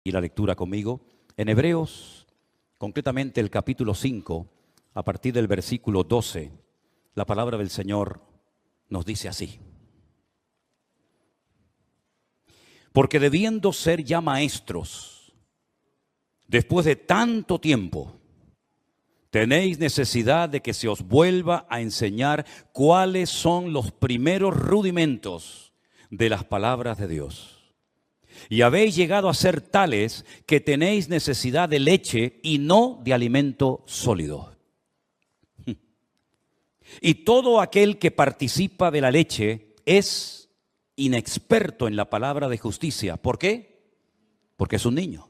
Y la lectura conmigo en Hebreos, concretamente el capítulo 5, a partir del versículo 12, la palabra del Señor nos dice así: porque debiendo ser ya maestros, después de tanto tiempo, tenéis necesidad de que se os vuelva a enseñar cuáles son los primeros rudimentos de las palabras de Dios. Y habéis llegado a ser tales que tenéis necesidad de leche y no de alimento sólido. Y todo aquel que participa de la leche es inexperto en la palabra de justicia. ¿Por qué? Porque es un niño.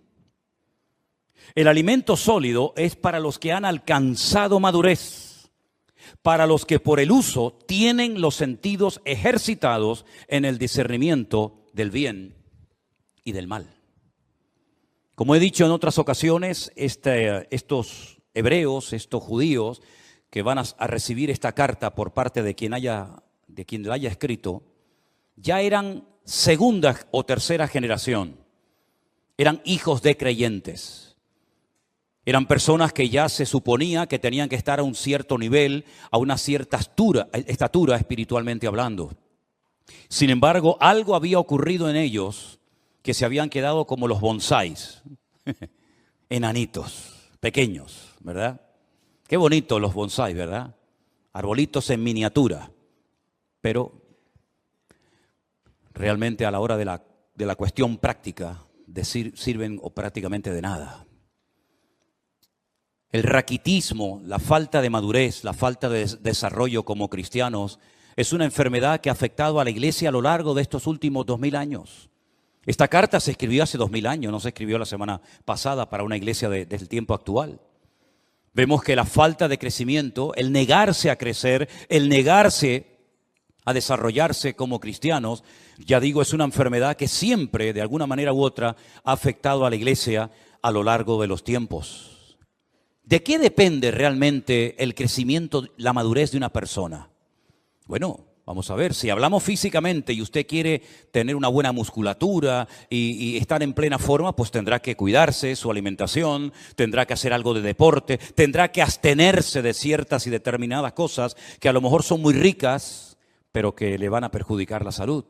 El alimento sólido es para los que han alcanzado madurez, para los que por el uso tienen los sentidos ejercitados en el discernimiento del bien y del mal. Como he dicho en otras ocasiones, estos hebreos, estos judíos que van a recibir esta carta por parte de quien la haya escrito, ya eran segunda o tercera generación, eran hijos de creyentes, eran personas que ya se suponía que tenían que estar a un cierto nivel, a una cierta estatura espiritualmente hablando. Sin embargo, algo había ocurrido en ellos que se habían quedado como los bonsáis, enanitos, pequeños, ¿verdad? Qué bonitos los bonsáis, ¿verdad? Arbolitos en miniatura, pero realmente a la hora de la cuestión práctica sirven o prácticamente de nada. El raquitismo, la falta de madurez, la falta de desarrollo como cristianos es una enfermedad que ha afectado a la iglesia a lo largo de estos últimos 2000 años. Esta carta se escribió hace 2000 años, no se escribió la semana pasada para una iglesia del tiempo actual. Vemos que la falta de crecimiento, el negarse a crecer, el negarse a desarrollarse como cristianos, ya digo, es una enfermedad que siempre, de alguna manera u otra, ha afectado a la iglesia a lo largo de los tiempos. ¿De qué depende realmente el crecimiento, la madurez de una persona? Bueno, vamos a ver, si hablamos físicamente y usted quiere tener una buena musculatura y estar en plena forma, pues tendrá que cuidarse su alimentación, tendrá que hacer algo de deporte, tendrá que abstenerse de ciertas y determinadas cosas que a lo mejor son muy ricas, pero que le van a perjudicar la salud.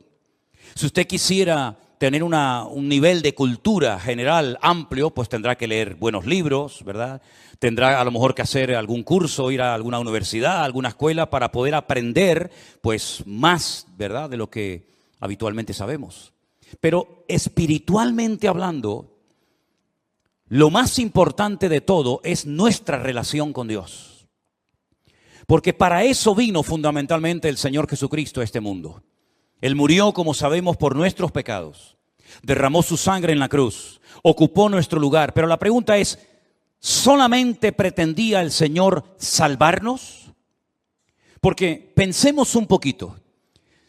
Si usted quisiera tener un nivel de cultura general amplio, pues tendrá que leer buenos libros, ¿verdad? Tendrá a lo mejor que hacer algún curso, ir a alguna universidad, a alguna escuela para poder aprender pues más, ¿verdad?, de lo que habitualmente sabemos. Pero espiritualmente hablando, lo más importante de todo es nuestra relación con Dios. Porque para eso vino fundamentalmente el Señor Jesucristo a este mundo. Él murió, como sabemos, por nuestros pecados. Derramó su sangre en la cruz, ocupó nuestro lugar. Pero la pregunta es, ¿solamente pretendía el Señor salvarnos? Porque pensemos un poquito.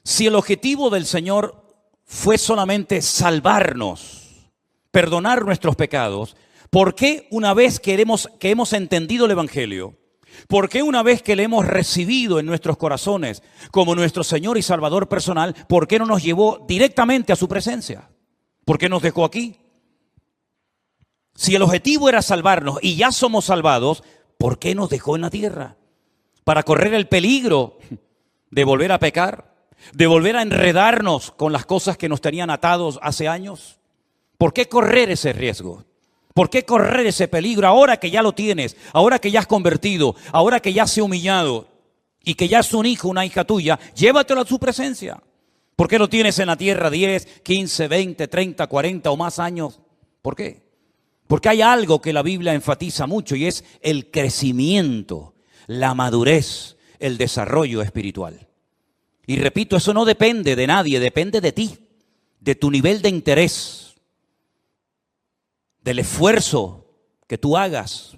Si el objetivo del Señor fue solamente salvarnos, perdonar nuestros pecados, ¿por qué una vez que hemos entendido el Evangelio, por qué una vez que le hemos recibido en nuestros corazones como nuestro Señor y Salvador personal, por qué no nos llevó directamente a su presencia? ¿Por qué nos dejó aquí? Si el objetivo era salvarnos y ya somos salvados, ¿por qué nos dejó en la tierra? ¿Para correr el peligro de volver a pecar? ¿De volver a enredarnos con las cosas que nos tenían atados hace años? ¿Por qué correr ese riesgo? ¿Por qué correr ese peligro ahora que ya lo tienes? Ahora que ya has convertido, ahora que ya se ha humillado y que ya es un hijo, una hija tuya, llévatelo a su presencia. ¿Por qué lo tienes en la tierra 10, 15, 20, 30, 40 o más años? ¿Por qué? Porque hay algo que la Biblia enfatiza mucho y es el crecimiento, la madurez, el desarrollo espiritual. Y repito, eso no depende de nadie, depende de ti, de tu nivel de interés, del esfuerzo que tú hagas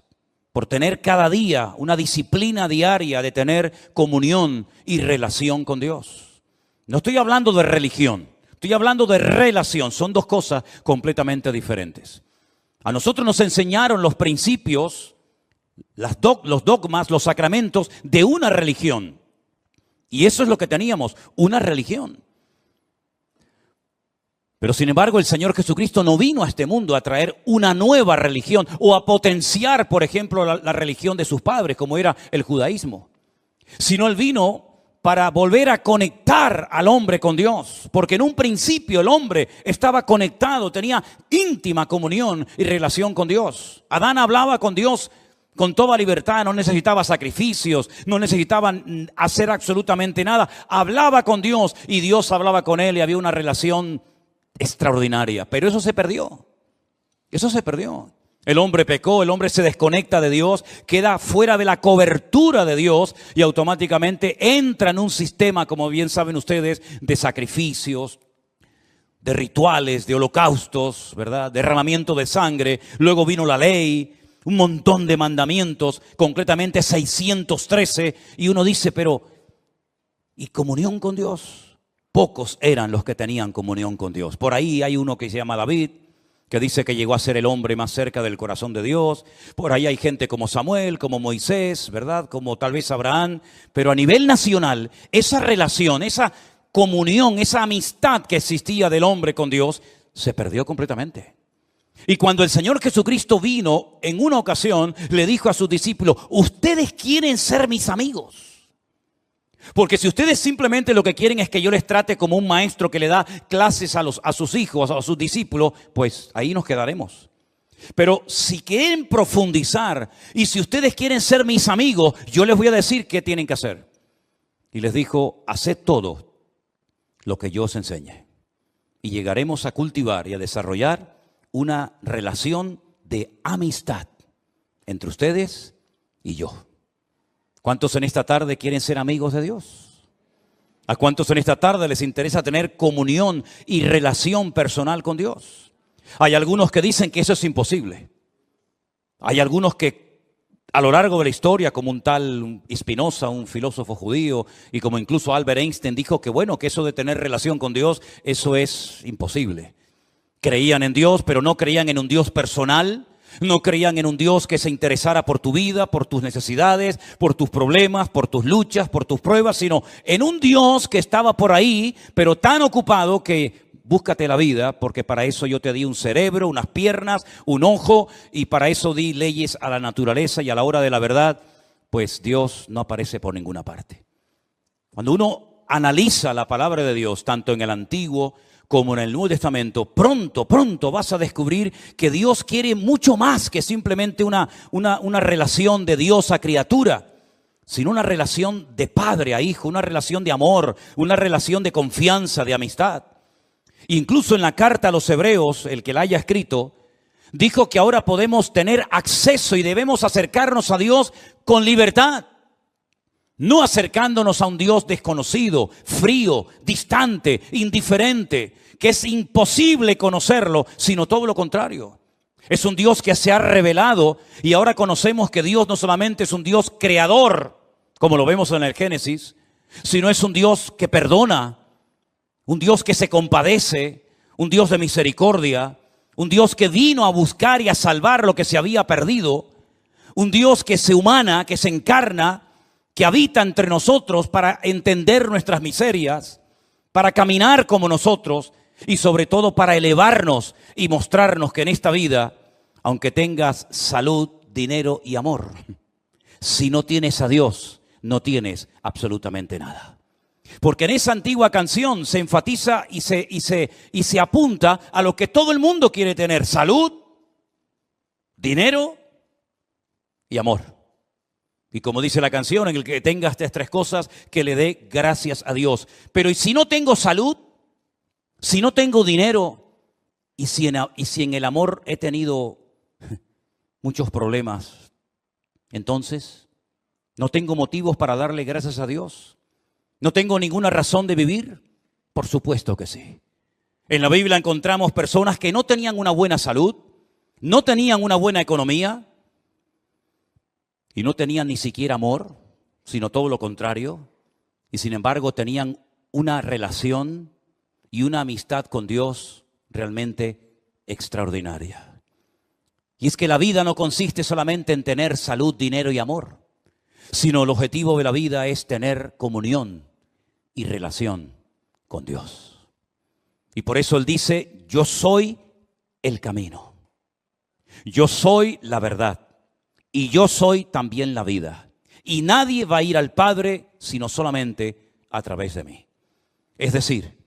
por tener cada día una disciplina diaria de tener comunión y relación con Dios. No estoy hablando de religión, estoy hablando de relación. Son dos cosas completamente diferentes. A nosotros nos enseñaron los principios, los dogmas, los sacramentos de una religión. Y eso es lo que teníamos, una religión. Pero sin embargo, el Señor Jesucristo no vino a este mundo a traer una nueva religión o a potenciar, por ejemplo, la religión de sus padres, como era el judaísmo. Sino Él vino para volver a conectar al hombre con Dios. Porque en un principio el hombre estaba conectado, tenía íntima comunión y relación con Dios. Adán hablaba con Dios con toda libertad, no necesitaba sacrificios, no necesitaba hacer absolutamente nada. Hablaba con Dios y Dios hablaba con él y había una relación extraordinaria. Pero eso se perdió. Eso se perdió. El hombre pecó, el hombre se desconecta de Dios, queda fuera de la cobertura de Dios y automáticamente entra en un sistema, como bien saben ustedes, de sacrificios, de rituales, de holocaustos, ¿verdad? Derramamiento de sangre. Luego vino la ley, un montón de mandamientos, concretamente 613, y uno dice, pero ¿y comunión con Dios? Pocos eran los que tenían comunión con Dios. Por ahí hay uno que se llama David, que dice que llegó a ser el hombre más cerca del corazón de Dios. Por ahí hay gente como Samuel, como Moisés, ¿verdad? Como tal vez Abraham. Pero a nivel nacional, esa relación, esa comunión, esa amistad que existía del hombre con Dios, se perdió completamente. Y cuando el Señor Jesucristo vino, en una ocasión, le dijo a sus discípulos, ustedes quieren ser mis amigos. Porque si ustedes simplemente lo que quieren es que yo les trate como un maestro que le da clases a sus hijos, a sus discípulos, pues ahí nos quedaremos. Pero si quieren profundizar y si ustedes quieren ser mis amigos, yo les voy a decir qué tienen que hacer. Y les dijo, haced todo lo que yo os enseñe. Y llegaremos a cultivar y a desarrollar una relación de amistad entre ustedes y yo. ¿Cuántos en esta tarde quieren ser amigos de Dios? ¿A cuántos en esta tarde les interesa tener comunión y relación personal con Dios? Hay algunos que dicen que eso es imposible. Hay algunos que a lo largo de la historia, como un tal Spinoza, un filósofo judío, y como incluso Albert Einstein dijo que bueno, que eso de tener relación con Dios, eso es imposible. Creían en Dios, pero no creían en un Dios personal. No creían en un Dios que se interesara por tu vida, por tus necesidades, por tus problemas, por tus luchas, por tus pruebas, sino en un Dios que estaba por ahí, pero tan ocupado que búscate la vida, porque para eso yo te di un cerebro, unas piernas, un ojo, y para eso di leyes a la naturaleza, y a la hora de la verdad, pues Dios no aparece por ninguna parte. Cuando uno analiza la palabra de Dios, tanto en el Antiguo como en el Nuevo Testamento, pronto vas a descubrir que Dios quiere mucho más que simplemente una relación de Dios a criatura, sino una relación de padre a hijo, una relación de amor, una relación de confianza, de amistad. Incluso en la carta a los Hebreos, el que la haya escrito, dijo que ahora podemos tener acceso y debemos acercarnos a Dios con libertad. No acercándonos a un Dios desconocido, frío, distante, indiferente, que es imposible conocerlo, sino todo lo contrario. Es un Dios que se ha revelado y ahora conocemos que Dios no solamente es un Dios creador, como lo vemos en el Génesis, sino es un Dios que perdona, un Dios que se compadece, un Dios de misericordia, un Dios que vino a buscar y a salvar lo que se había perdido, un Dios que se humana, que se encarna, que habita entre nosotros para entender nuestras miserias, para caminar como nosotros y sobre todo para elevarnos y mostrarnos que en esta vida, aunque tengas salud, dinero y amor, si no tienes a Dios, no tienes absolutamente nada. Porque en esa antigua canción se enfatiza y se apunta a lo que todo el mundo quiere tener: salud, dinero y amor. Y como dice la canción, en el que tenga estas tres cosas, que le dé gracias a Dios. Pero ¿y si no tengo salud? Si no tengo dinero, y si en el amor he tenido muchos problemas, entonces no tengo motivos para darle gracias a Dios. ¿No tengo ninguna razón de vivir? Por supuesto que sí. En la Biblia encontramos personas que no tenían una buena salud, no tenían una buena economía, y no tenían ni siquiera amor, sino todo lo contrario. Y sin embargo tenían una relación y una amistad con Dios realmente extraordinaria. Y es que la vida no consiste solamente en tener salud, dinero y amor, sino el objetivo de la vida es tener comunión y relación con Dios. Y por eso Él dice, yo soy el camino. Yo soy la verdad. Y yo soy también la vida. Y nadie va a ir al Padre sino solamente a través de mí. Es decir,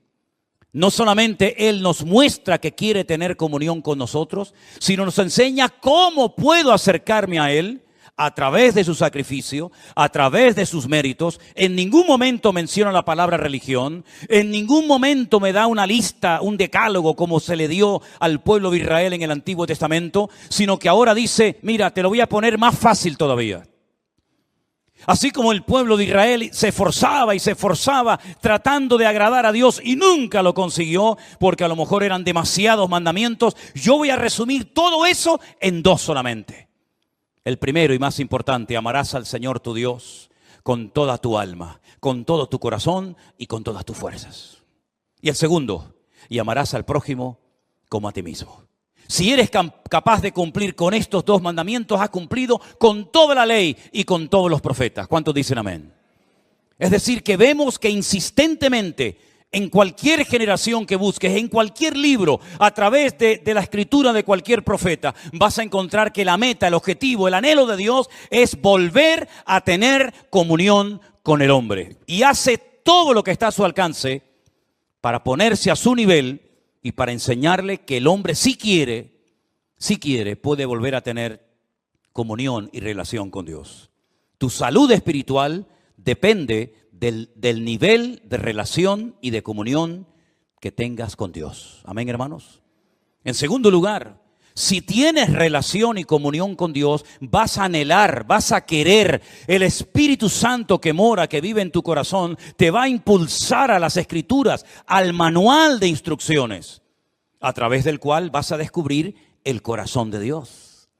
no solamente Él nos muestra que quiere tener comunión con nosotros, sino nos enseña cómo puedo acercarme a Él a través de su sacrificio, a través de sus méritos. En ningún momento menciona la palabra religión, en ningún momento me da una lista, un decálogo como se le dio al pueblo de Israel en el Antiguo Testamento, sino que ahora dice, mira, te lo voy a poner más fácil todavía. Así como el pueblo de Israel se esforzaba y se esforzaba tratando de agradar a Dios y nunca lo consiguió porque a lo mejor eran demasiados mandamientos, yo voy a resumir todo eso en dos solamente. El primero y más importante, amarás al Señor tu Dios con toda tu alma, con todo tu corazón y con todas tus fuerzas. Y el segundo, y amarás al prójimo como a ti mismo. Si eres capaz de cumplir con estos dos mandamientos, has cumplido con toda la ley y con todos los profetas. ¿Cuántos dicen amén? Es decir, que vemos que insistentemente en cualquier generación que busques, en cualquier libro, a través de la escritura de cualquier profeta, vas a encontrar que la meta, el objetivo, el anhelo de Dios es volver a tener comunión con el hombre. Y hace todo lo que está a su alcance para ponerse a su nivel y para enseñarle que el hombre si quiere, puede volver a tener comunión y relación con Dios. Tu salud espiritual depende del nivel de relación y de comunión que tengas con Dios. Amén, hermanos. En segundo lugar, si tienes relación y comunión con Dios, vas a anhelar, vas a querer. El Espíritu Santo que mora, que vive en tu corazón, te va a impulsar a las Escrituras, al manual de instrucciones, a través del cual vas a descubrir el corazón de Dios.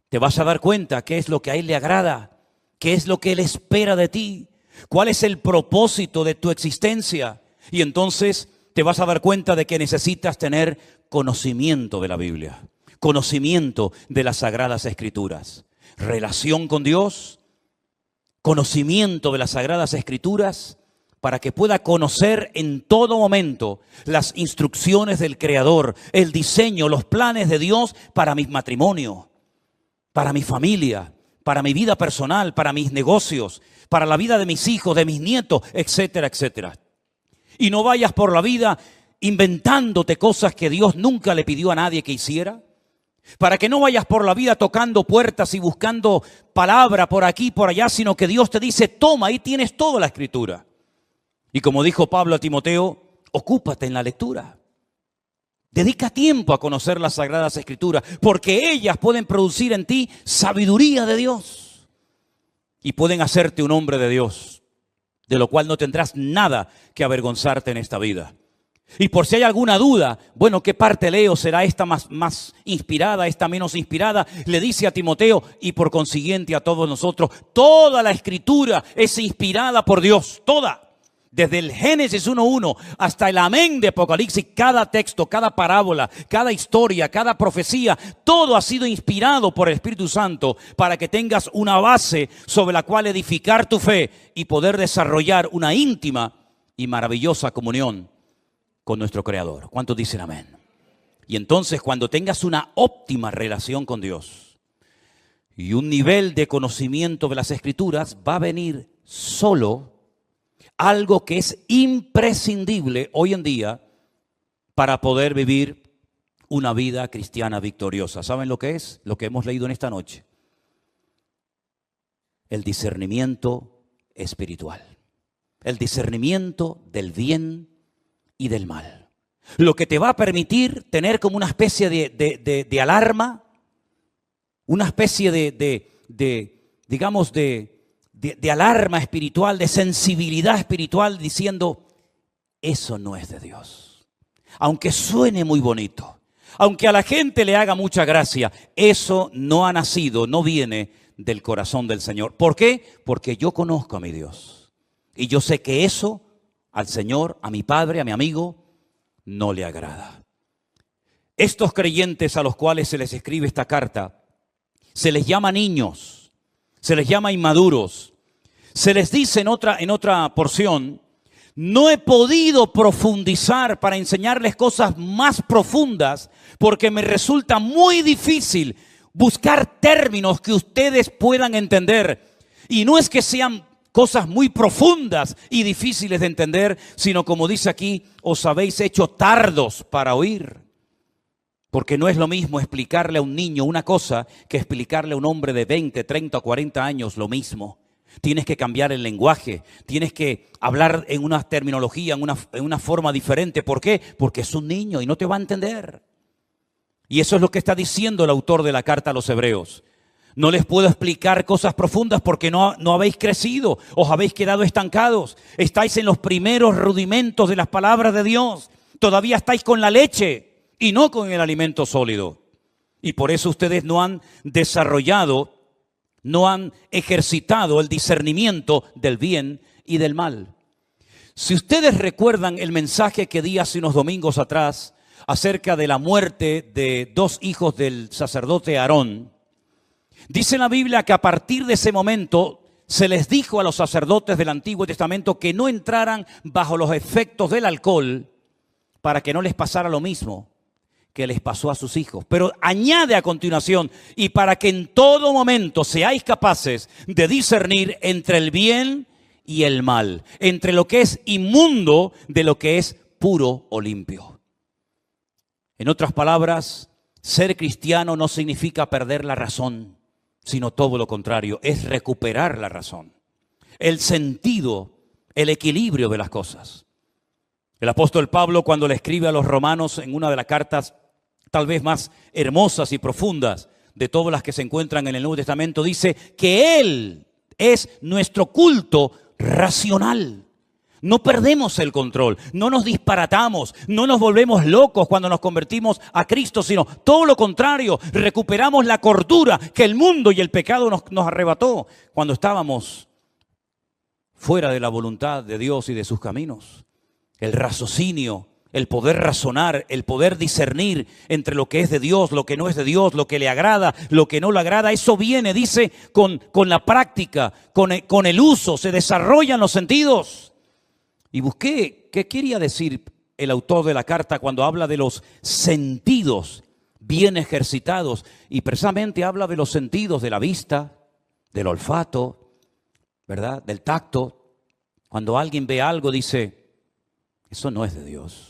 Te vas a dar cuenta qué es lo que a Él le agrada, qué es lo que Él espera de ti, cuál es el propósito de tu existencia. Y entonces te vas a dar cuenta de que necesitas tener conocimiento de la Biblia, conocimiento de las Sagradas Escrituras, relación con Dios, conocimiento de las Sagradas Escrituras, para que pueda conocer en todo momento las instrucciones del Creador, el diseño, los planes de Dios para mi matrimonio, para mi familia, para mi vida personal, para mis negocios, para la vida de mis hijos, de mis nietos, etcétera, etcétera. Y no vayas por la vida inventándote cosas que Dios nunca le pidió a nadie que hiciera. Para que no vayas por la vida tocando puertas y buscando palabra por aquí y por allá, sino que Dios te dice, toma, ahí tienes toda la Escritura. Y como dijo Pablo a Timoteo, ocúpate en la lectura. Dedica tiempo a conocer las Sagradas Escrituras, porque ellas pueden producir en ti sabiduría de Dios y pueden hacerte un hombre de Dios, de lo cual no tendrás nada que avergonzarte en esta vida. Y por si hay alguna duda, bueno, ¿qué parte leo? ¿Será esta más inspirada, esta menos inspirada? Le dice a Timoteo y por consiguiente a todos nosotros, toda la Escritura es inspirada por Dios, toda. Desde el Génesis 1:1 hasta el amén de Apocalipsis, cada texto, cada parábola, cada historia, cada profecía, todo ha sido inspirado por el Espíritu Santo para que tengas una base sobre la cual edificar tu fe y poder desarrollar una íntima y maravillosa comunión con nuestro Creador. ¿Cuántos dicen amén? Y entonces cuando tengas una óptima relación con Dios y un nivel de conocimiento de las Escrituras, va a venir solo algo que es imprescindible hoy en día para poder vivir una vida cristiana victoriosa. ¿Saben lo que es? Lo que hemos leído en esta noche. El discernimiento espiritual. El discernimiento del bien y del mal. Lo que te va a permitir tener como una especie de alarma, una especie de alarma espiritual, de sensibilidad espiritual, diciendo, eso no es de Dios. Aunque suene muy bonito, aunque a la gente le haga mucha gracia, eso no ha nacido, no viene del corazón del Señor. ¿Por qué? Porque yo conozco a mi Dios. Y yo sé que eso al Señor, a mi Padre, a mi amigo, no le agrada. Estos creyentes a los cuales se les escribe esta carta, se les llama niños, se les llama inmaduros. Se les dice en otra porción, No he podido profundizar para enseñarles cosas más profundas porque me resulta muy difícil buscar términos que ustedes puedan entender. Y no es que sean cosas muy profundas y difíciles de entender, sino como dice aquí, os habéis hecho tardos para oír. Porque no es lo mismo explicarle a un niño una cosa que explicarle a un hombre de 20, 30 o 40 años lo mismo. Tienes que cambiar el lenguaje, tienes que hablar en una terminología, en una forma diferente. ¿Por qué? Porque es un niño y no te va a entender. Y eso es lo que está diciendo el autor de la carta a los Hebreos. No les puedo explicar cosas profundas porque no habéis crecido, os habéis quedado estancados. Estáis en los primeros rudimentos de las palabras de Dios. Todavía estáis con la leche y no con el alimento sólido. Y por eso ustedes no han desarrollado, no han ejercitado el discernimiento del bien y del mal. Si ustedes recuerdan el mensaje que di hace unos domingos atrás acerca de la muerte de 2 hijos del sacerdote Aarón, dice la Biblia que a partir de ese momento se les dijo a los sacerdotes del Antiguo Testamento que no entraran bajo los efectos del alcohol para que no les pasara lo mismo que les pasó a sus hijos. Pero añade a continuación, y para que en todo momento seáis capaces de discernir entre el bien y el mal, entre lo que es inmundo de lo que es puro o limpio. En otras palabras, ser cristiano no significa perder la razón, sino todo lo contrario, es recuperar la razón, el sentido, el equilibrio de las cosas. El apóstol Pablo, cuando le escribe a los romanos en una de las cartas tal vez más hermosas y profundas de todas las que se encuentran en el Nuevo Testamento, dice que Él es nuestro culto racional. No perdemos el control, no nos disparatamos, no nos volvemos locos cuando nos convertimos a Cristo, sino todo lo contrario, recuperamos la cordura que el mundo y el pecado nos arrebató cuando estábamos fuera de la voluntad de Dios y de sus caminos. El raciocinio, el poder razonar, el poder discernir entre lo que es de Dios, lo que no es de Dios, lo que le agrada, lo que no le agrada, eso viene, dice, con la práctica, con el uso, se desarrollan los sentidos. Y busqué qué quería decir el autor de la carta cuando habla de los sentidos bien ejercitados. Y precisamente habla de los sentidos de la vista, del olfato, ¿verdad? Del tacto. Cuando alguien ve algo dice, eso no es de Dios.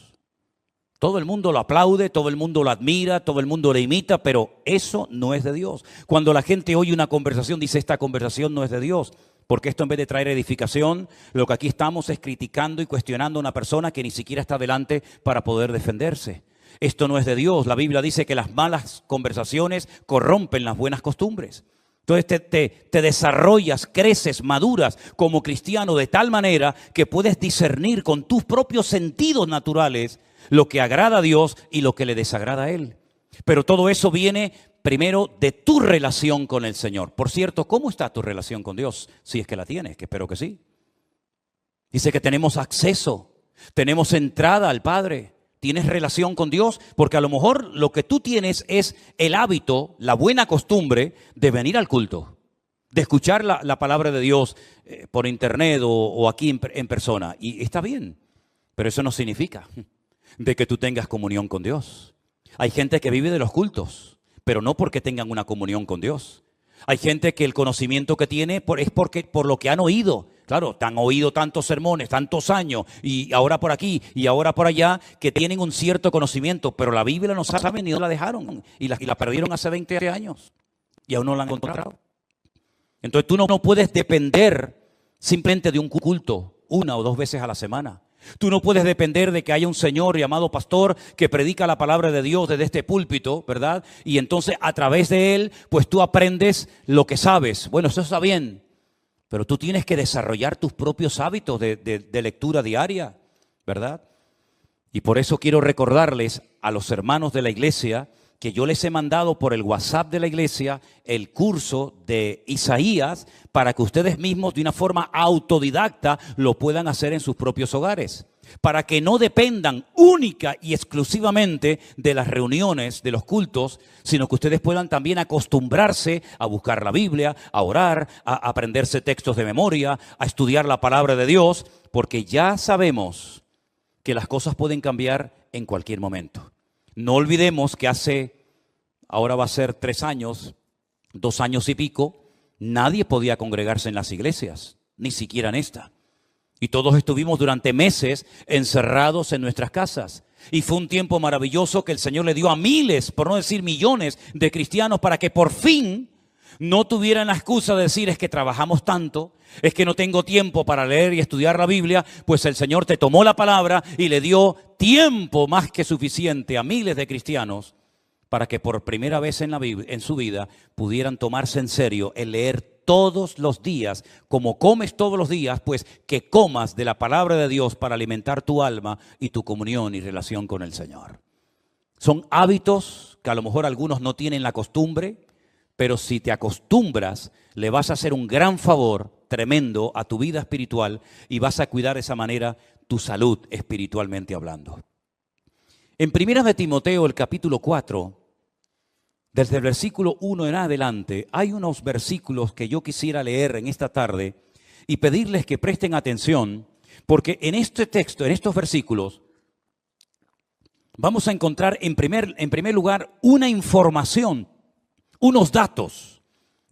Todo el mundo lo aplaude, todo el mundo lo admira, todo el mundo le imita, pero eso no es de Dios. Cuando la gente oye una conversación, dice, esta conversación no es de Dios. Porque esto, en vez de traer edificación, lo que aquí estamos es criticando y cuestionando a una persona que ni siquiera está delante para poder defenderse. Esto no es de Dios. La Biblia dice que las malas conversaciones corrompen las buenas costumbres. Entonces te desarrollas, creces, maduras como cristiano de tal manera que puedes discernir con tus propios sentidos naturales lo que agrada a Dios y lo que le desagrada a Él. Pero todo eso viene primero de tu relación con el Señor. Por cierto, ¿cómo está tu relación con Dios? Si es que la tienes, que espero que sí. Dice que tenemos acceso, tenemos entrada al Padre. ¿Tienes relación con Dios? Porque a lo mejor lo que tú tienes es el hábito, la buena costumbre de venir al culto, de escuchar la palabra de Dios por internet o aquí en persona. Y está bien, pero eso no significa de que tú tengas comunión con Dios. Hay gente que vive de los cultos, pero no porque tengan una comunión con Dios. Hay gente que el conocimiento que tiene es por lo que han oído. Claro, te han oído tantos sermones, tantos años, y ahora por aquí y ahora por allá, que tienen un cierto conocimiento, pero la Biblia no saben ni dónde la dejaron, y la perdieron hace 20 años, y aún no la han encontrado. Entonces tú no puedes depender simplemente de un culto 1 o 2 veces a la semana. Tú no puedes depender de que haya un señor llamado pastor que predica la palabra de Dios desde este púlpito, ¿verdad? Y entonces a través de él, pues tú aprendes lo que sabes. Bueno, eso está bien, pero tú tienes que desarrollar tus propios hábitos de lectura diaria, ¿verdad? Y por eso quiero recordarles a los hermanos de la iglesia que yo les he mandado por el WhatsApp de la iglesia el curso de Isaías para que ustedes mismos de una forma autodidacta lo puedan hacer en sus propios hogares. para que no dependan única y exclusivamente de las reuniones, de los cultos, sino que ustedes puedan también acostumbrarse a buscar la Biblia, a orar, a aprenderse textos de memoria, a estudiar la palabra de Dios, porque ya sabemos que las cosas pueden cambiar en cualquier momento. No olvidemos que ahora va a ser 3 años, 2 años y pico, nadie podía congregarse en las iglesias, ni siquiera en esta. Y todos estuvimos durante meses encerrados en nuestras casas. Y fue un tiempo maravilloso que el Señor le dio a miles, por no decir millones, de cristianos para que por fin no tuvieran la excusa de decir: es que trabajamos tanto, es que no tengo tiempo para leer y estudiar la Biblia. Pues el Señor te tomó la palabra y le dio tiempo más que suficiente a miles de cristianos para que por primera vez en su vida pudieran tomarse en serio el leer todos los días, como comes todos los días, pues que comas de la palabra de Dios para alimentar tu alma y tu comunión y relación con el Señor. Son hábitos que a lo mejor algunos no tienen la costumbre, pero si te acostumbras, le vas a hacer un gran favor tremendo a tu vida espiritual y vas a cuidar de esa manera tu salud espiritualmente hablando. En 1 de Timoteo, el capítulo 4, desde el versículo 1 en adelante, hay unos versículos que yo quisiera leer en esta tarde y pedirles que presten atención, porque en este texto, en estos versículos, vamos a encontrar en primer lugar una información, unos datos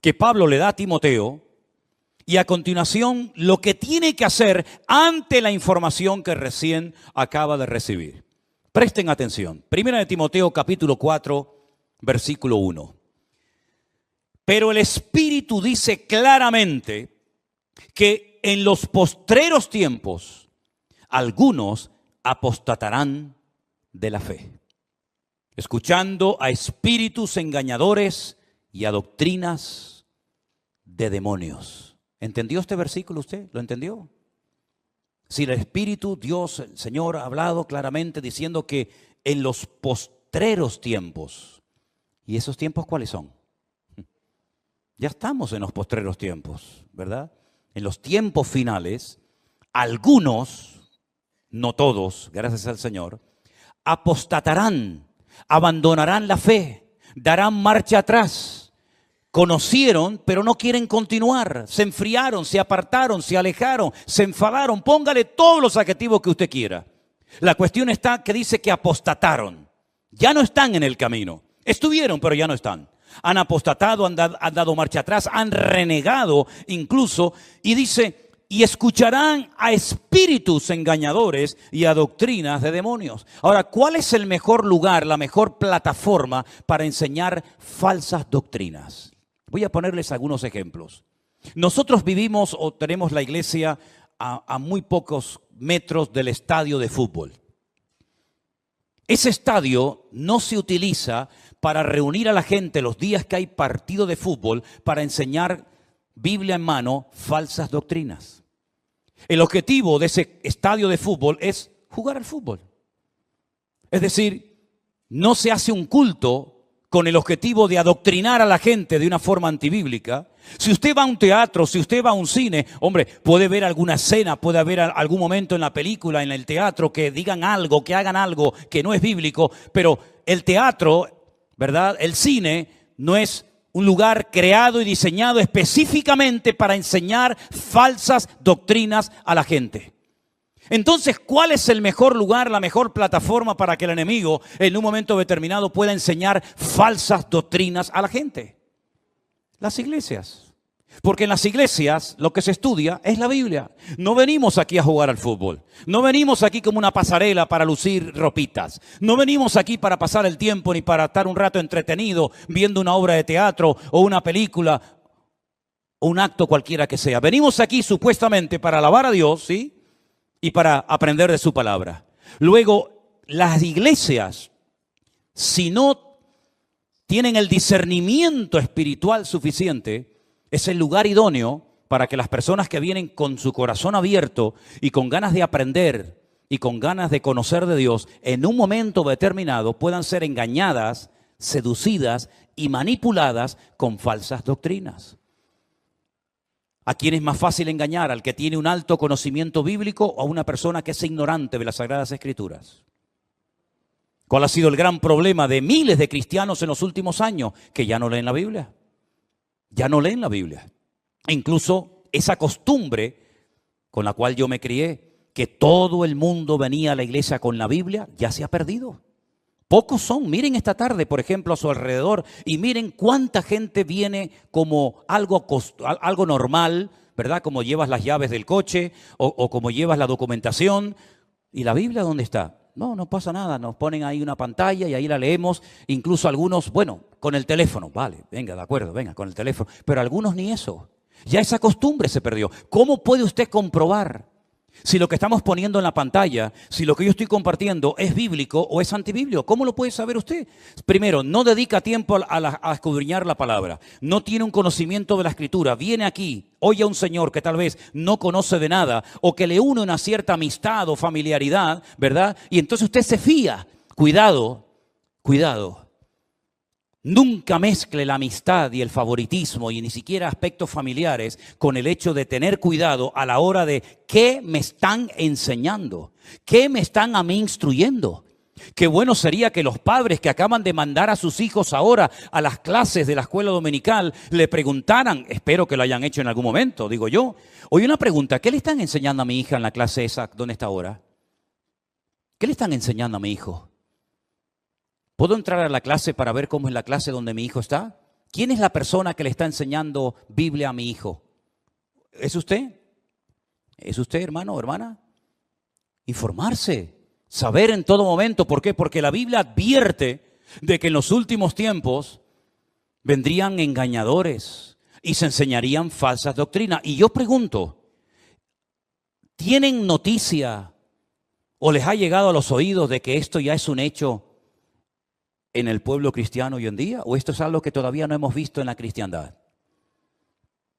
que Pablo le da a Timoteo, y a continuación lo que tiene que hacer ante la información que recién acaba de recibir. Presten atención. 1 de Timoteo capítulo 4, versículo 1. Pero el Espíritu dice claramente que en los postreros tiempos algunos apostatarán de la fe, escuchando a espíritus engañadores y a doctrinas de demonios. ¿Entendió este versículo usted? ¿Lo entendió? Si el Espíritu, Dios, el Señor ha hablado claramente diciendo que en los postreros tiempos. ¿Y esos tiempos cuáles son? Ya estamos en los postreros tiempos, ¿verdad? En los tiempos finales, algunos, no todos, gracias al Señor, apostatarán, abandonarán la fe, darán marcha atrás. Conocieron, pero no quieren continuar. Se enfriaron, se apartaron, se alejaron, se enfadaron. Póngale todos los adjetivos que usted quiera. La cuestión está que dice que apostataron. Ya no están en el camino. Estuvieron, pero ya no están. Han apostatado, han dado marcha atrás, han renegado incluso. Y dice, y escucharán a espíritus engañadores y a doctrinas de demonios. Ahora, ¿cuál es el mejor lugar, la mejor plataforma para enseñar falsas doctrinas? Voy a ponerles algunos ejemplos. Nosotros vivimos o tenemos la iglesia a muy pocos metros del estadio de fútbol. Ese estadio no se utiliza para reunir a la gente los días que hay partido de fútbol para enseñar Biblia en mano falsas doctrinas. El objetivo de ese estadio de fútbol es jugar al fútbol. Es decir, no se hace un culto con el objetivo de adoctrinar a la gente de una forma antibíblica. Si usted va a un teatro, si usted va a un cine, hombre, puede ver alguna escena, puede haber algún momento en la película, en el teatro, que digan algo, que hagan algo que no es bíblico, pero el teatro, ¿verdad? El cine no es un lugar creado y diseñado específicamente para enseñar falsas doctrinas a la gente. Entonces, ¿cuál es el mejor lugar, la mejor plataforma para que el enemigo en un momento determinado pueda enseñar falsas doctrinas a la gente? Las iglesias. Porque en las iglesias lo que se estudia es la Biblia. No venimos aquí a jugar al fútbol. No venimos aquí como una pasarela para lucir ropitas. No venimos aquí para pasar el tiempo ni para estar un rato entretenido viendo una obra de teatro o una película o un acto cualquiera que sea. Venimos aquí supuestamente para alabar a Dios, ¿sí? Y para aprender de su palabra. Luego, las iglesias, si no tienen el discernimiento espiritual suficiente, es el lugar idóneo para que las personas que vienen con su corazón abierto y con ganas de aprender y con ganas de conocer de Dios, en un momento determinado puedan ser engañadas, seducidas y manipuladas con falsas doctrinas. ¿A quién es más fácil engañar? ¿Al que tiene un alto conocimiento bíblico o a una persona que es ignorante de las Sagradas Escrituras? ¿Cuál ha sido el gran problema de miles de cristianos en los últimos años? Que ya no leen la Biblia. Ya no leen la Biblia. E incluso esa costumbre con la cual yo me crié, que todo el mundo venía a la iglesia con la Biblia, ya se ha perdido. Pocos son. Miren esta tarde, por ejemplo, a su alrededor y miren cuánta gente viene como algo normal, ¿verdad? Como llevas las llaves del coche o como llevas la documentación. ¿Y la Biblia dónde está? No, no pasa nada. Nos ponen ahí una pantalla y ahí la leemos. Incluso algunos, bueno, con el teléfono. Vale, venga, de acuerdo, venga, con el teléfono. Pero algunos ni eso. Ya esa costumbre se perdió. ¿Cómo puede usted comprobar si lo que estamos poniendo en la pantalla, si lo que yo estoy compartiendo es bíblico o es antibíblico? ¿Cómo lo puede saber usted? Primero, no dedica tiempo a escudriñar la palabra. No tiene un conocimiento de la Escritura. Viene aquí, oye a un señor que tal vez no conoce de nada o que le une una cierta amistad o familiaridad, ¿verdad? Y entonces usted se fía. Cuidado, cuidado. Nunca mezcle la amistad y el favoritismo y ni siquiera aspectos familiares con el hecho de tener cuidado a la hora de qué me están enseñando, qué me están a mí instruyendo. Qué bueno sería que los padres que acaban de mandar a sus hijos ahora a las clases de la escuela dominical le preguntaran, espero que lo hayan hecho en algún momento, digo yo. Oye, una pregunta, ¿qué le están enseñando a mi hija en la clase esa donde está ahora? ¿Qué le están enseñando a mi hijo? ¿Puedo entrar a la clase para ver cómo es la clase donde mi hijo está? ¿Quién es la persona que le está enseñando Biblia a mi hijo? ¿Es usted? ¿Es usted, hermano o hermana? Informarse, saber en todo momento. ¿Por qué? Porque la Biblia advierte de que en los últimos tiempos vendrían engañadores y se enseñarían falsas doctrinas. Y yo pregunto, ¿tienen noticia o les ha llegado a los oídos de que esto ya es un hecho en el pueblo cristiano hoy en día? ¿O esto es algo que todavía no hemos visto en la cristiandad?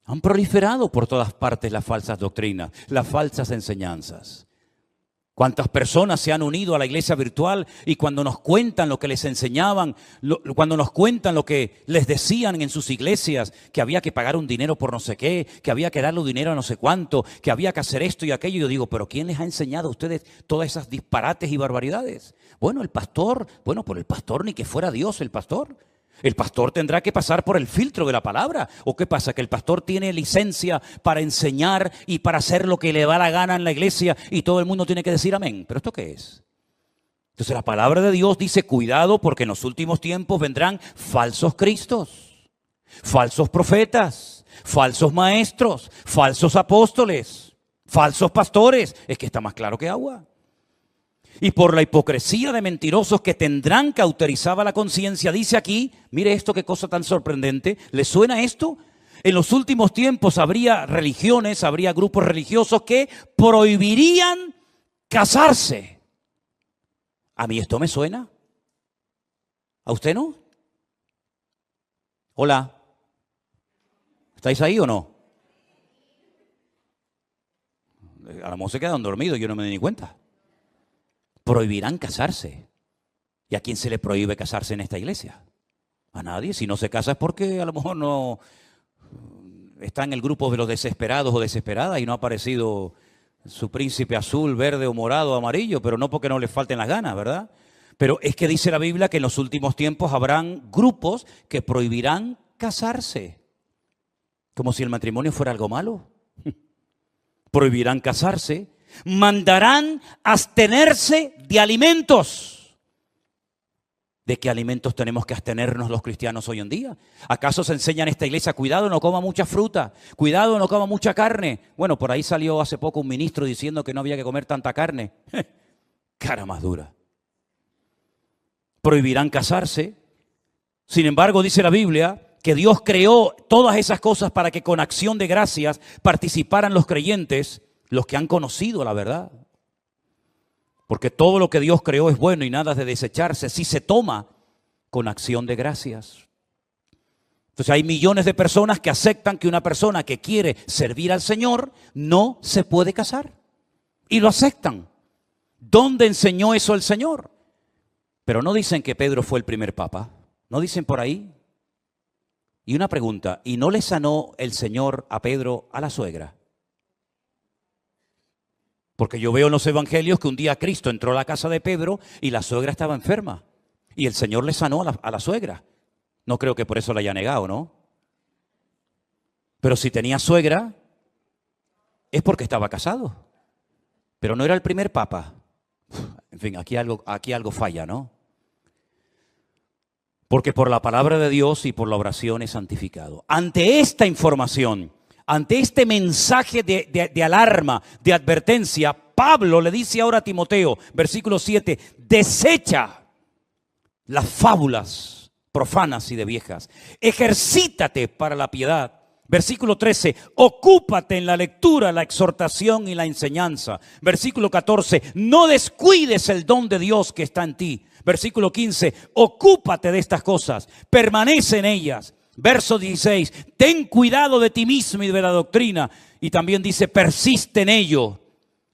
Han proliferado por todas partes las falsas doctrinas, las falsas enseñanzas. ¿Cuántas personas se han unido a la iglesia virtual y cuando nos cuentan lo que les enseñaban, cuando nos cuentan lo que les decían en sus iglesias, que había que pagar un dinero por no sé qué, que había que darle un dinero a no sé cuánto, que había que hacer esto y aquello? Yo digo, ¿pero quién les ha enseñado a ustedes todas esas disparates y barbaridades? Bueno, el pastor, por el pastor ni que fuera Dios el pastor. El pastor tendrá que pasar por el filtro de la palabra. ¿O qué pasa? ¿Que el pastor tiene licencia para enseñar y para hacer lo que le da la gana en la iglesia y todo el mundo tiene que decir amén? ¿Pero esto qué es? Entonces la palabra de Dios dice, cuidado porque en los últimos tiempos vendrán falsos cristos, falsos profetas, falsos maestros, falsos apóstoles, falsos pastores. Es que está más claro que agua. Y por la hipocresía de mentirosos que tendrán cauterizada la conciencia, dice aquí, mire esto, qué cosa tan sorprendente. ¿Le suena esto? En los últimos tiempos habría religiones, habría grupos religiosos que prohibirían casarse. ¿A mí esto me suena? ¿A usted no? Hola. ¿Estáis ahí o no? A lo mejor se quedan dormidos, yo no me di ni cuenta. Prohibirán casarse. ¿Y a quién se le prohíbe casarse en esta iglesia? A nadie. Si no se casa es porque a lo mejor no está en el grupo de los desesperados o desesperadas y no ha aparecido su príncipe azul, verde o morado o amarillo, pero no porque no le falten las ganas, ¿verdad? Pero es que dice la Biblia que en los últimos tiempos habrán grupos que prohibirán casarse. Como si el matrimonio fuera algo malo. Prohibirán casarse. Mandarán abstenerse de alimentos. ¿De qué alimentos tenemos que abstenernos los cristianos hoy en día? ¿Acaso se enseña en esta iglesia, cuidado, no coma mucha fruta, cuidado, no coma mucha carne? Bueno, por ahí salió hace poco un ministro diciendo que no había que comer tanta carne. Cara más dura. Prohibirán casarse. Sin embargo, dice la Biblia que Dios creó todas esas cosas para que con acción de gracias participaran los creyentes, los que han conocido la verdad. Porque todo lo que Dios creó es bueno y nada de desecharse si se toma con acción de gracias. Entonces hay millones de personas que aceptan que una persona que quiere servir al Señor no se puede casar. Y lo aceptan. ¿Dónde enseñó eso el Señor? Pero no dicen que Pedro fue el primer papa. ¿No dicen por ahí? Y una pregunta, ¿y no le sanó el Señor a Pedro a la suegra? Porque yo veo en los evangelios que un día Cristo entró a la casa de Pedro y la suegra estaba enferma. Y el Señor le sanó a la suegra. No creo que por eso la haya negado, ¿no? Pero si tenía suegra, es porque estaba casado. Pero no era el primer papa. En fin, aquí algo falla, ¿no? Porque por la palabra de Dios y por la oración es santificado. Ante esta información, ante este mensaje de alarma, de advertencia, Pablo le dice ahora a Timoteo, versículo 7, desecha las fábulas profanas y de viejas. Ejercítate para la piedad. Versículo 13, ocúpate en la lectura, la exhortación y la enseñanza. Versículo 14, no descuides el don de Dios que está en ti. Versículo 15, ocúpate de estas cosas, permanece en ellas. Verso 16, ten cuidado de ti mismo y de la doctrina. Y también dice, persiste en ello,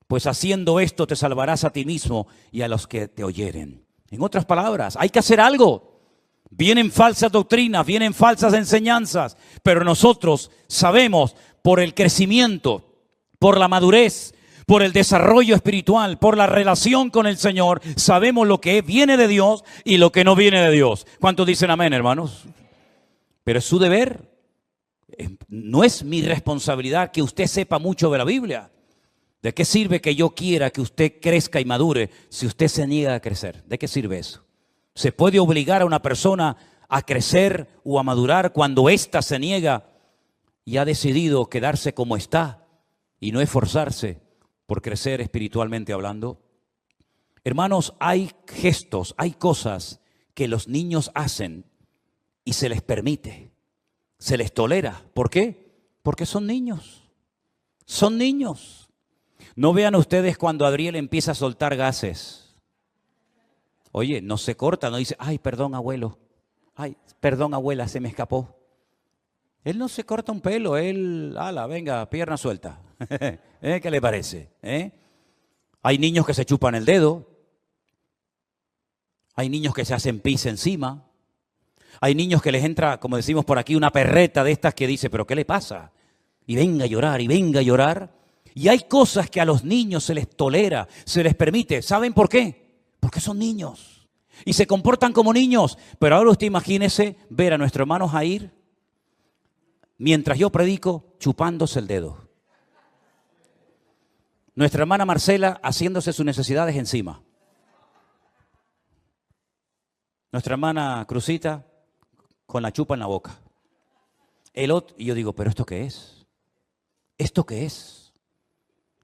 pues haciendo esto te salvarás a ti mismo y a los que te oyeren. En otras palabras, hay que hacer algo. Vienen falsas doctrinas, vienen falsas enseñanzas, pero nosotros sabemos por el crecimiento, por la madurez, por el desarrollo espiritual, por la relación con el Señor, sabemos lo que viene de Dios y lo que no viene de Dios. ¿Cuántos dicen amén, hermanos? Pero es su deber. No es mi responsabilidad que usted sepa mucho de la Biblia. ¿De qué sirve que yo quiera que usted crezca y madure si usted se niega a crecer? ¿De qué sirve eso? ¿Se puede obligar a una persona a crecer o a madurar cuando ésta se niega y ha decidido quedarse como está y no esforzarse por crecer espiritualmente hablando? Hermanos, hay gestos, hay cosas que los niños hacen y se les permite, se les tolera. ¿Por qué? Porque son niños. Son niños. No vean ustedes cuando Adriel empieza a soltar gases. Oye, no se corta, no dice, ay, perdón, abuelo. Ay, perdón, abuela, se me escapó. Él no se corta un pelo, él, ala, venga, pierna suelta. ¿Qué le parece? Hay niños que se chupan el dedo. Hay niños que se hacen pis encima. Hay niños que les entra, como decimos por aquí, una perreta de estas que dice, ¿pero qué le pasa? Y venga a llorar, y venga a llorar. Y hay cosas que a los niños se les tolera, se les permite. ¿Saben por qué? Porque son niños y se comportan como niños. Pero ahora usted imagínese ver a nuestro hermano Jair, mientras yo predico, chupándose el dedo. Nuestra hermana Marcela haciéndose sus necesidades encima. Nuestra hermana Cruzita con la chupa en la boca. El otro, y yo digo, ¿pero esto qué es? ¿Esto qué es?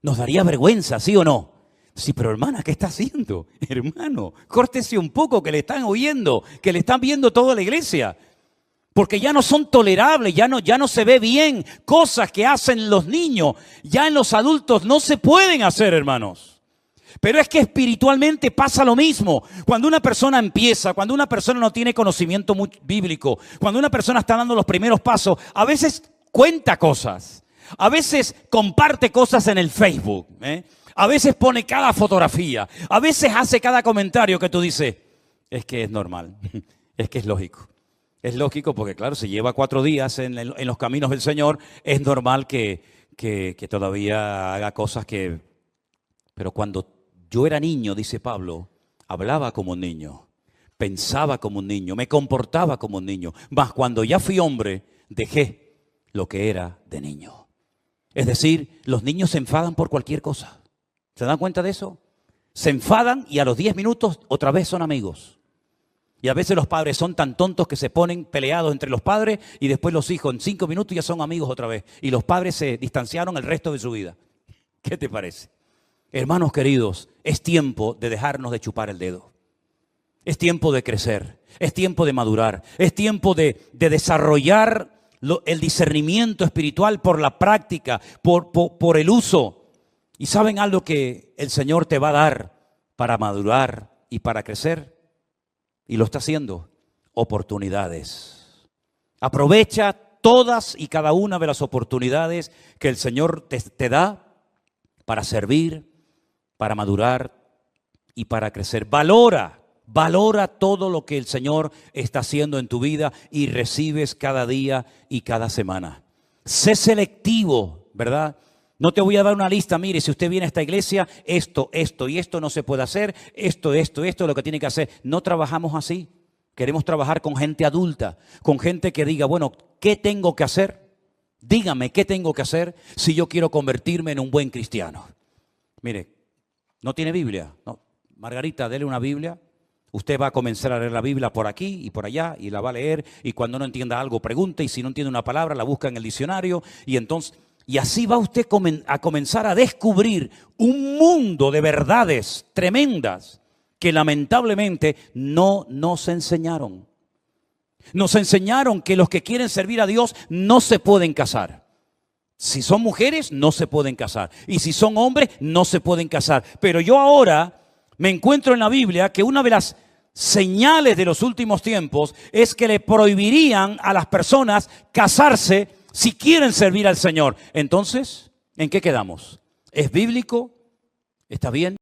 ¿Nos daría vergüenza, sí o no? Sí, pero hermana, ¿qué está haciendo? Hermano, córtese un poco, que le están oyendo, que le están viendo toda la iglesia. Porque ya no son tolerables, ya no se ve bien. Cosas que hacen los niños, ya en los adultos no se pueden hacer, hermanos. Pero es que espiritualmente pasa lo mismo. Cuando una persona empieza, cuando una persona no tiene conocimiento bíblico, cuando una persona está dando los primeros pasos, a veces cuenta cosas, a veces comparte cosas en el Facebook, a veces pone cada fotografía, a veces hace cada comentario que tú dices, es que es normal, es que es lógico. Es lógico porque, claro, si lleva 4 días en los caminos del Señor, es normal que todavía haga cosas que... Pero cuando yo era niño, dice Pablo, hablaba como un niño, pensaba como un niño, me comportaba como un niño. Mas cuando ya fui hombre, dejé lo que era de niño. Es decir, los niños se enfadan por cualquier cosa. ¿Se dan cuenta de eso? Se enfadan y a los 10 minutos otra vez son amigos. Y a veces los padres son tan tontos que se ponen peleados entre los padres y después los hijos en 5 minutos ya son amigos otra vez. Y los padres se distanciaron el resto de su vida. ¿Qué te parece? Hermanos queridos, es tiempo de dejarnos de chupar el dedo. Es tiempo de crecer, es tiempo de madurar, es tiempo de desarrollar el discernimiento espiritual por la práctica, por el uso. ¿Y saben algo que el Señor te va a dar para madurar y para crecer? Y lo está haciendo, oportunidades. Aprovecha todas y cada una de las oportunidades que el Señor te da para servir, para madurar y para crecer. Valora Valora todo lo que el Señor está haciendo en tu vida y recibes cada día y cada semana. Sé selectivo, ¿verdad? No te voy a dar una lista, mire, si usted viene a esta iglesia, esto y esto no se puede hacer, esto es lo que tiene que hacer. No trabajamos así. Queremos trabajar con gente adulta, con gente que diga, bueno, ¿qué tengo que hacer? Dígame, ¿qué tengo que hacer si yo quiero convertirme en un buen cristiano? Mire, ¿no tiene Biblia? No. Margarita, dele una Biblia. Usted va a comenzar a leer la Biblia por aquí y por allá y la va a leer, y cuando no entienda algo pregunte, y si no entiende una palabra la busca en el diccionario, y así va usted a comenzar a descubrir un mundo de verdades tremendas que lamentablemente no nos enseñaron. Nos enseñaron que los que quieren servir a Dios no se pueden casar. Si son mujeres, no se pueden casar. Y si son hombres, no se pueden casar. Pero yo ahora me encuentro en la Biblia que una de las señales de los últimos tiempos es que le prohibirían a las personas casarse si quieren servir al Señor. Entonces, ¿en qué quedamos? ¿Es bíblico? ¿Está bien?